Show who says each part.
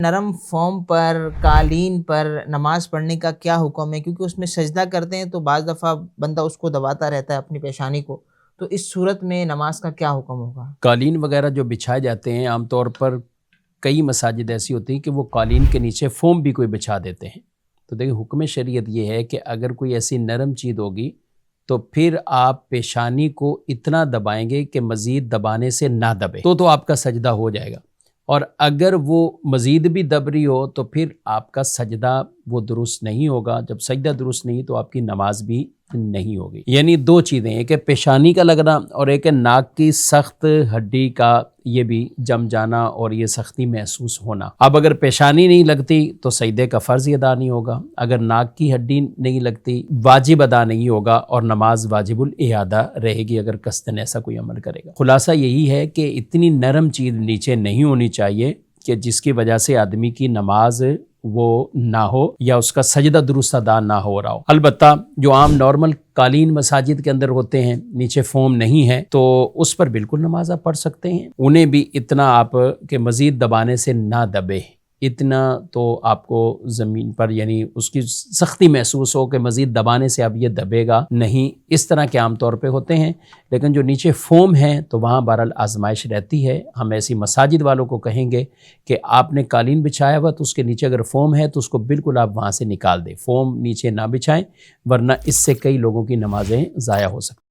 Speaker 1: نرم فوم پر قالین پر نماز پڑھنے کا کیا حکم ہے؟ کیونکہ اس میں سجدہ کرتے ہیں تو بعض دفعہ بندہ اس کو دباتا رہتا ہے اپنی پیشانی کو، تو اس صورت میں نماز کا کیا حکم ہوگا؟
Speaker 2: قالین وغیرہ جو بچھائے جاتے ہیں عام طور پر کئی مساجد ایسی ہوتی ہیں کہ وہ قالین کے نیچے فوم بھی کوئی بچھا دیتے ہیں۔ تو دیکھیں حکم شریعت یہ ہے کہ اگر کوئی ایسی نرم چیز ہوگی تو پھر آپ پیشانی کو اتنا دبائیں گے کہ مزید دبانے سے نہ دبے تو آپ کا سجدہ ہو جائے گا، اور اگر وہ مزید بھی دب رہی ہو تو پھر آپ کا سجدہ وہ درست نہیں ہوگا۔ جب سجدہ درست نہیں تو آپ کی نماز بھی نہیں ہوگی۔ یعنی دو چیزیں، ایک ہے پیشانی کا لگنا اور ایک ہے ناک کی سخت ہڈی کا یہ بھی جم جانا اور یہ سختی محسوس ہونا۔ اب اگر پیشانی نہیں لگتی تو سجدے کا فرض ادا نہیں ہوگا، اگر ناک کی ہڈی نہیں لگتی واجب ادا نہیں ہوگا اور نماز واجب الاعادہ رہے گی اگر قصدن ایسا کوئی عمل کرے گا۔ خلاصہ یہی ہے کہ اتنی نرم چیز نیچے نہیں ہونی چاہیے کہ جس کی وجہ سے آدمی کی نماز وہ نہ ہو یا اس کا سجدہ درست ادا نہ ہو رہا ہو۔ البتہ جو عام نارمل قالین مساجد کے اندر ہوتے ہیں، نیچے فوم نہیں ہے، تو اس پر بالکل نماز آپ پڑھ سکتے ہیں۔ انہیں بھی اتنا آپ کہ مزید دبانے سے نہ دبے، اتنا تو آپ کو زمین پر یعنی اس کی سختی محسوس ہو کہ مزید دبانے سے اب یہ دبے گا نہیں، اس طرح کے عام طور پہ ہوتے ہیں۔ لیکن جو نیچے فوم ہے تو وہاں بہرحال آزمائش رہتی ہے۔ ہم ایسی مساجد والوں کو کہیں گے کہ آپ نے قالین بچھایا ہوا تو اس کے نیچے اگر فوم ہے تو اس کو بالکل آپ وہاں سے نکال دیں، فوم نیچے نہ بچھائیں، ورنہ اس سے کئی لوگوں کی نمازیں ضائع ہو سکتی ہیں۔